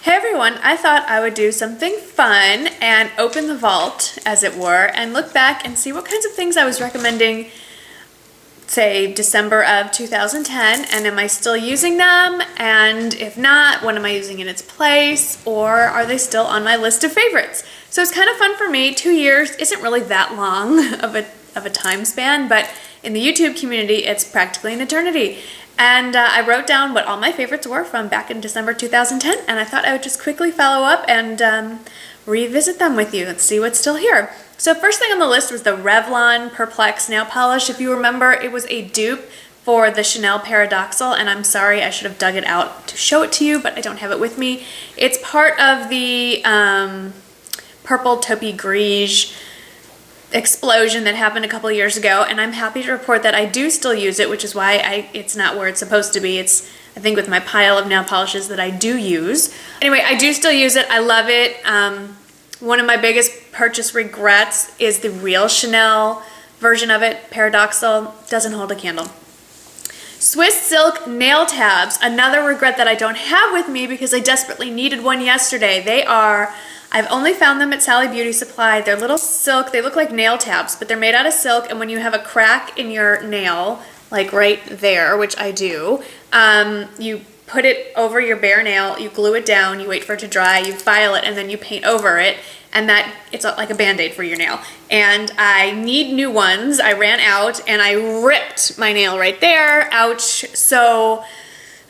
Hey everyone, I thought I would do something fun and open the vault, as it were, and look back and see what kinds of things I was recommending, say, December of 2010, and am I still using them? And if not, what am I using in its place? Or are they still on my list of favorites? So it's kind of fun for me. 2 years isn't really that long of a time span, but in the YouTube community, it's practically an eternity. And I wrote down what all my favorites were from back in December 2010, and I thought I would just quickly follow up and revisit them with you and see what's still here. So first thing on the list was the Revlon Perplex nail polish. If you remember, it was a dupe for the Chanel Paradoxal, and I'm sorry, I should have dug it out to show it to you, but I don't have it with me. It's part of the purple taupey gris explosion that happened a couple years ago, and I'm happy to report that I do still use it, which is why it's not where it's supposed to be. It's, I think, with my pile of nail polishes that I do use. Anyway, I do still use it. I love it. One of my biggest purchase regrets is the real Chanel version of it. Paradoxal doesn't hold a candle. Swiss Silk nail tabs, another regret that I don't have with me because I desperately needed one yesterday. They are, I've only found them at Sally Beauty Supply. They're little silk, they look like nail tabs, but they're made out of silk, and when you have a crack in your nail, like right there, which I do, you put it over your bare nail, you glue it down, you wait for it to dry, you file it, and then you paint over it, and that it's like a band-aid for your nail. And I need new ones. I ran out and I ripped my nail right there. Ouch. So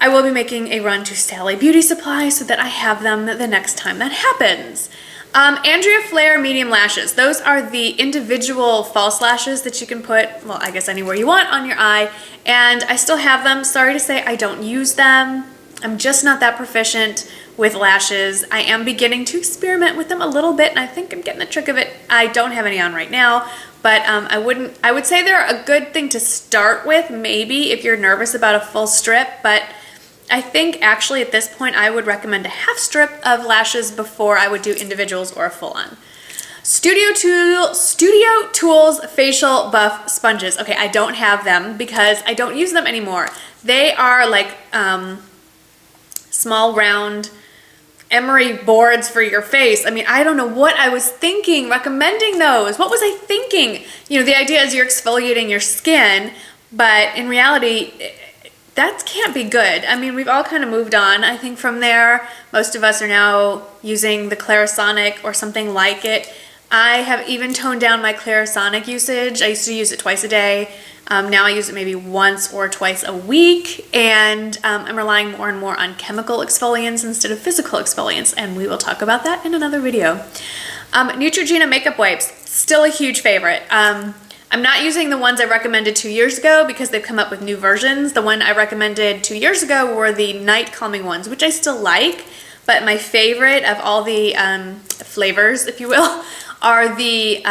I will be making a run to Sally Beauty Supply so that I have them the next time that happens. Andrea Flare medium lashes. Those are the individual false lashes that you can put, well, I guess anywhere you want on your eye, and I still have them. Sorry to say I don't use them. I'm just not that proficient with lashes. I am beginning to experiment with them a little bit, and I think I'm getting the trick of it. I don't have any on right now, but I would say they're a good thing to start with, maybe if you're nervous about a full strip, but I think actually at this point I would recommend a half strip of lashes before I would do individuals or a full-on. Studio Tools Facial Buff Sponges. Okay, I don't have them because I don't use them anymore. They are like small round emery boards for your face. I mean, I don't know what I was thinking recommending those. What was I thinking? You know, the idea is you're exfoliating your skin, but in reality, that can't be good. I mean, we've all kind of moved on, I think, from there. Most of us are now using the Clarisonic or something like it. I have even toned down my Clarisonic usage. I used to use it twice a day. Now I use it maybe once or twice a week, and I'm relying more and more on chemical exfoliants instead of physical exfoliants, and we will talk about that in another video. Neutrogena makeup wipes, still a huge favorite. I'm not using the ones I recommended 2 years ago because they've come up with new versions. The one I recommended 2 years ago were the night calming ones, which I still like, but my favorite of all the flavors, if you will, are the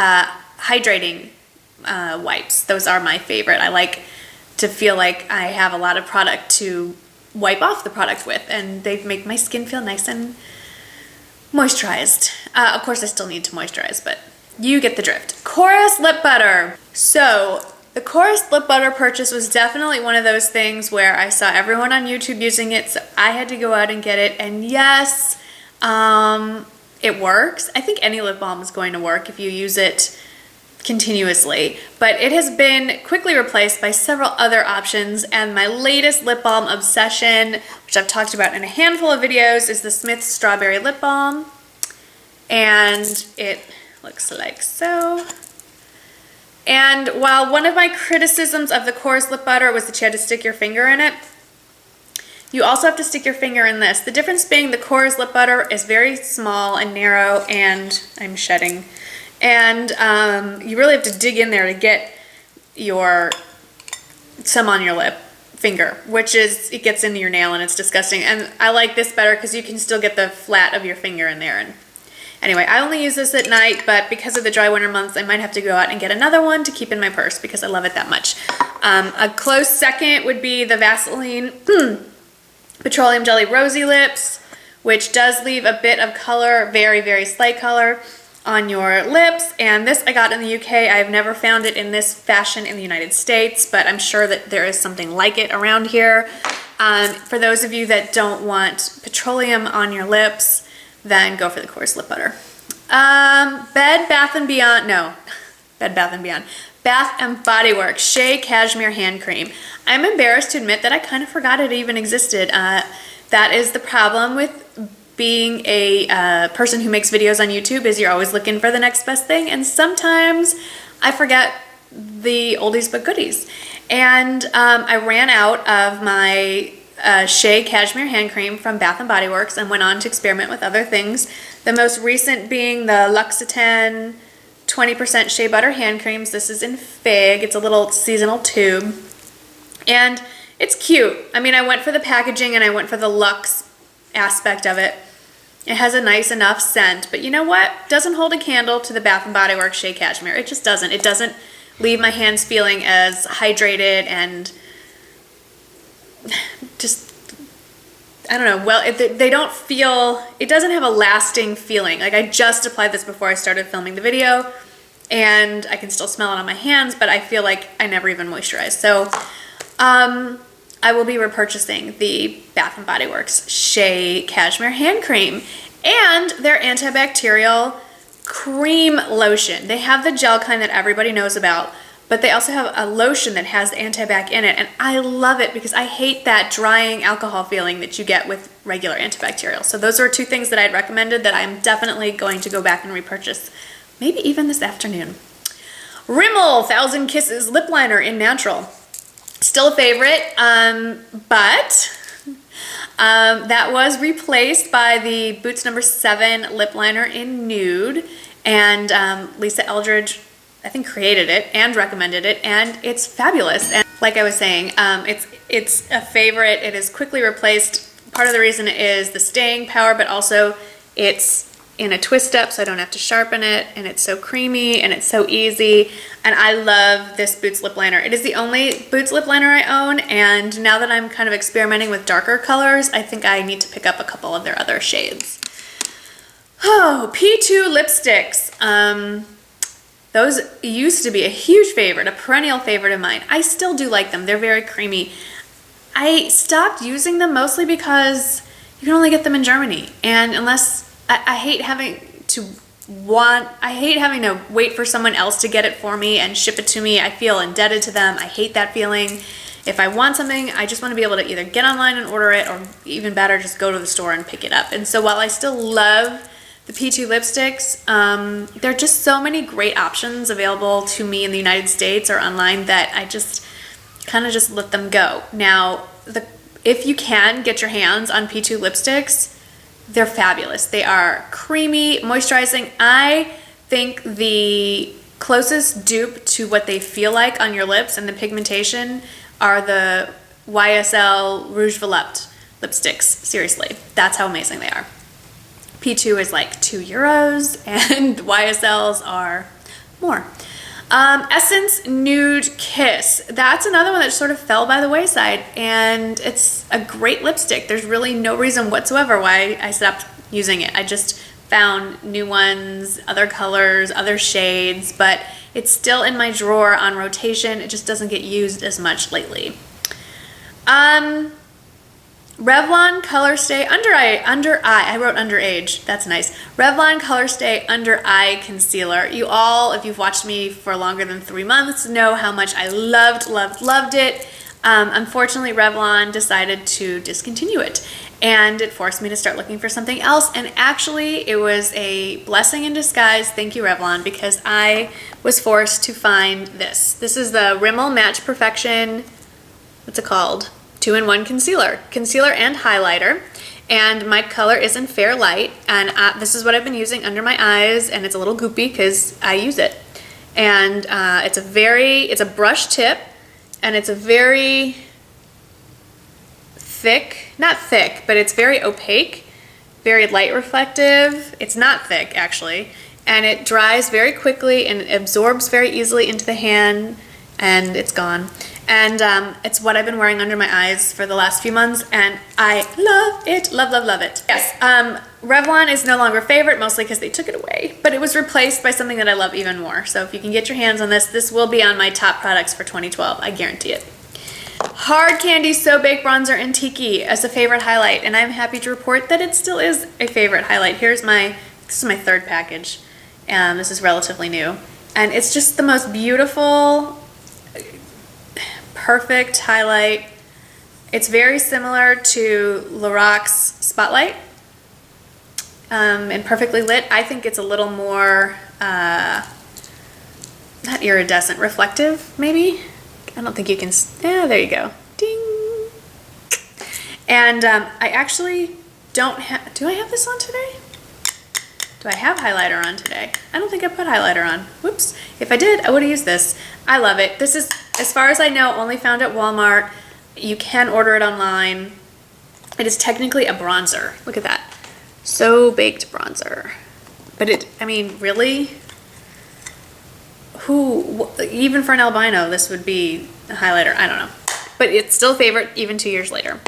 hydrating wipes. Those are my favorite. I like to feel like I have a lot of product to wipe off the product with, and they make my skin feel nice and moisturized. Of course, I still need to moisturize, but you get the drift. Chorus lip butter. So the Chorus lip butter purchase was definitely one of those things where I saw everyone on YouTube using it, so I had to go out and get it. And yes, it works. I think any lip balm is going to work if you use it continuously, but it has been quickly replaced by several other options, and my latest lip balm obsession, which I've talked about in a handful of videos, is the Smith Strawberry Lip Balm, and it looks like so. And while one of my criticisms of the Chorus lip butter was that you had to stick your finger in it, you also have to stick your finger in this. The difference being the Chorus lip butter is very small and narrow, and I'm shedding, and you really have to dig in there to get some on your lip finger, which is, it gets into your nail and it's disgusting. And I like this better because you can still get the flat of your finger in there. And anyway, I only use this at night, but because of the dry winter months, I might have to go out and get another one to keep in my purse because I love it that much. A close second would be the Vaseline Petroleum Jelly Rosy Lips, which does leave a bit of color, very, very slight color, on your lips. And this I got in the UK. I've never found it in this fashion in the United States, but I'm sure that there is something like it around here. For those of you that don't want petroleum on your lips, then go for the Coarse Lip Butter. Bed Bath & Beyond, no, Bed Bath & Beyond. Bath and Body Works Shea Cashmere Hand Cream. I'm embarrassed to admit that I kind of forgot it even existed. That is the problem with being a person who makes videos on YouTube, is you're always looking for the next best thing, and sometimes I forget the oldies but goodies. And I ran out of my Shea Cashmere Hand Cream from Bath & Body Works and went on to experiment with other things. The most recent being the L'Occitane 20% Shea Butter Hand Creams. This is in Fig. It's a little seasonal tube. And it's cute. I mean, I went for the packaging and I went for the luxe aspect of it. It has a nice enough scent, but you know what? Doesn't hold a candle to the Bath & Body Works Shea Cashmere. It just doesn't. It doesn't leave my hands feeling as hydrated and just, I don't know, well, they don't feel, it doesn't have a lasting feeling. Like, I just applied this before I started filming the video, and I can still smell it on my hands, but I feel like I never even moisturized. So, I will be repurchasing the Bath & Body Works Shea Cashmere Hand Cream and their antibacterial cream lotion. They have the gel kind that everybody knows about, but they also have a lotion that has antibac in it, and I love it because I hate that drying alcohol feeling that you get with regular antibacterial. So those are two things that I'd recommended that I'm definitely going to go back and repurchase, maybe even this afternoon. Rimmel 1000 Kisses Lip Liner in Natural. Still a favorite, but that was replaced by the Boots No. 7 Lip Liner in Nude, and Lisa Eldridge, I think, created it and recommended it, and it's fabulous. And like I was saying, it's a favorite. It is quickly replaced. Part of the reason is the staying power, but also it's in a twist up, so I don't have to sharpen it, and it's so creamy and it's so easy, and I love this Boots lip liner. It is the only Boots lip liner I own, and now that I'm kind of experimenting with darker colors, I think I need to pick up a couple of their other shades. Oh, P2 lipsticks. Those used to be a huge favorite, a perennial favorite of mine. I still do like them. They're very creamy. I stopped using them mostly because you can only get them in Germany, and unless I hate having to wait for someone else to get it for me and ship it to me. I feel indebted to them. I hate that feeling. If I want something, I just want to be able to either get online and order it, or even better, just go to the store and pick it up. And so while I still love the P2 lipsticks, there are just so many great options available to me in the United States or online that I just kind of just let them go. Now, if you can get your hands on P2 lipsticks, they're fabulous. They are creamy, moisturizing. I think the closest dupe to what they feel like on your lips and the pigmentation are the YSL Rouge Veloped lipsticks. Seriously, that's how amazing they are. P2 is like €2 and YSLs are more. Essence Nude Kiss. That's another one that sort of fell by the wayside, and it's a great lipstick. There's really no reason whatsoever why I stopped using it. I just found new ones, other colors, other shades, but it's still in my drawer on rotation. It just doesn't get used as much lately. Revlon Colorstay under eye. I wrote underage. That's nice. Revlon Colorstay Under Eye Concealer. You all, if you've watched me for longer than 3 months, know how much I loved it. Unfortunately, Revlon decided to discontinue it, and it forced me to start looking for something else. And actually, it was a blessing in disguise. Thank you, Revlon, because I was forced to find this. This is the Rimmel Match Perfection. What's it called? 2-in-1 concealer and highlighter, and my color is in Fair Light, and this is what I've been using under my eyes, and it's a little goopy because I use it. And it's a brush tip, and it's a very thick, not thick, but it's very opaque, very light reflective. It's not thick actually, and it dries very quickly and it absorbs very easily into the hand, and it's gone. And it's what I've been wearing under my eyes for the last few months, and I love it. Love it. Yes, Revlon is no longer a favorite, mostly because they took it away, but it was replaced by something that I love even more. So if you can get your hands on this, this will be on my top products for 2012. I guarantee it. Hard Candy So Baked Bronzer in Tiki as a favorite highlight, and I'm happy to report that it still is a favorite highlight. This is my third package, and this is relatively new. And it's just the most beautiful, perfect highlight. It's very similar to Lorac Spotlight and Perfectly Lit. I think it's a little more, not iridescent, reflective maybe? I don't think you can, yeah, there you go. Ding! And I actually don't have, do I have this on today? Do I have highlighter on today? I don't think I put highlighter on. Whoops. If I did, I would have used this. I love it. This is, as far as I know, only found at Walmart. You can order it online. It is technically a bronzer. Look at that. So Baked bronzer. But it, I mean, really? Even for an albino, this would be a highlighter. I don't know. But it's still a favorite even 2 years later.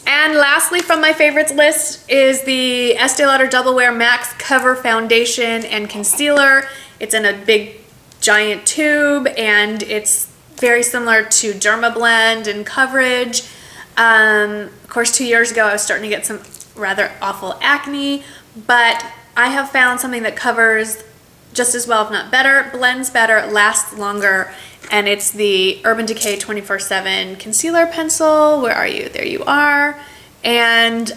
And lastly from my favorites list is the Estee Lauder Double Wear Max Cover Foundation and Concealer. It's in a big giant tube and it's very similar to Dermablend in coverage. Of course, 2 years ago I was starting to get some rather awful acne, but I have found something that covers just as well, if not better, blends better, lasts longer, and it's the Urban Decay 24/7 Concealer Pencil. Where are you? There you are. And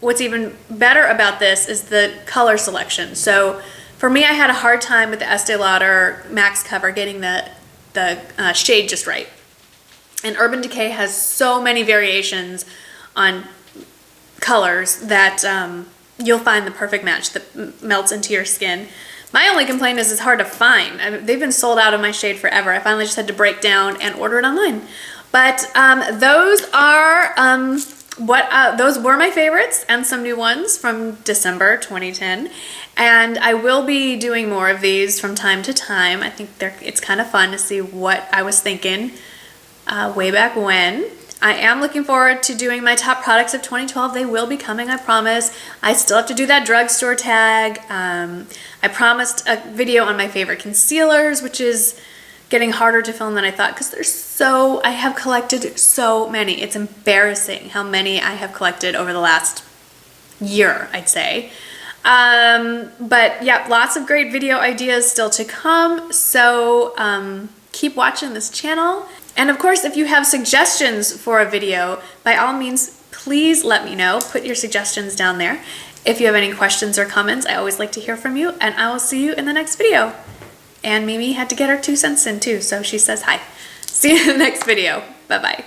what's even better about this is the color selection. So for me, I had a hard time with the Estee Lauder Max Cover getting the shade just right. And Urban Decay has so many variations on colors that you'll find the perfect match that melts into your skin. My only complaint is it's hard to find. They've been sold out of my shade forever. I finally just had to break down and order it online. But those are those were my favorites and some new ones from December 2010. And I will be doing more of these from time to time. I think it's kind of fun to see what I was thinking way back when. I am looking forward to doing my top products of 2012. They will be coming, I promise. I still have to do that drugstore tag. I promised a video on my favorite concealers, which is getting harder to film than I thought because I have collected so many. It's embarrassing how many I have collected over the last year, I'd say. But yeah, lots of great video ideas still to come. So keep watching this channel. And of course, if you have suggestions for a video, by all means, please let me know. Put your suggestions down there. If you have any questions or comments, I always like to hear from you, and I will see you in the next video. And Mimi had to get her 2 cents in too, so she says hi. See you in the next video. Bye-bye.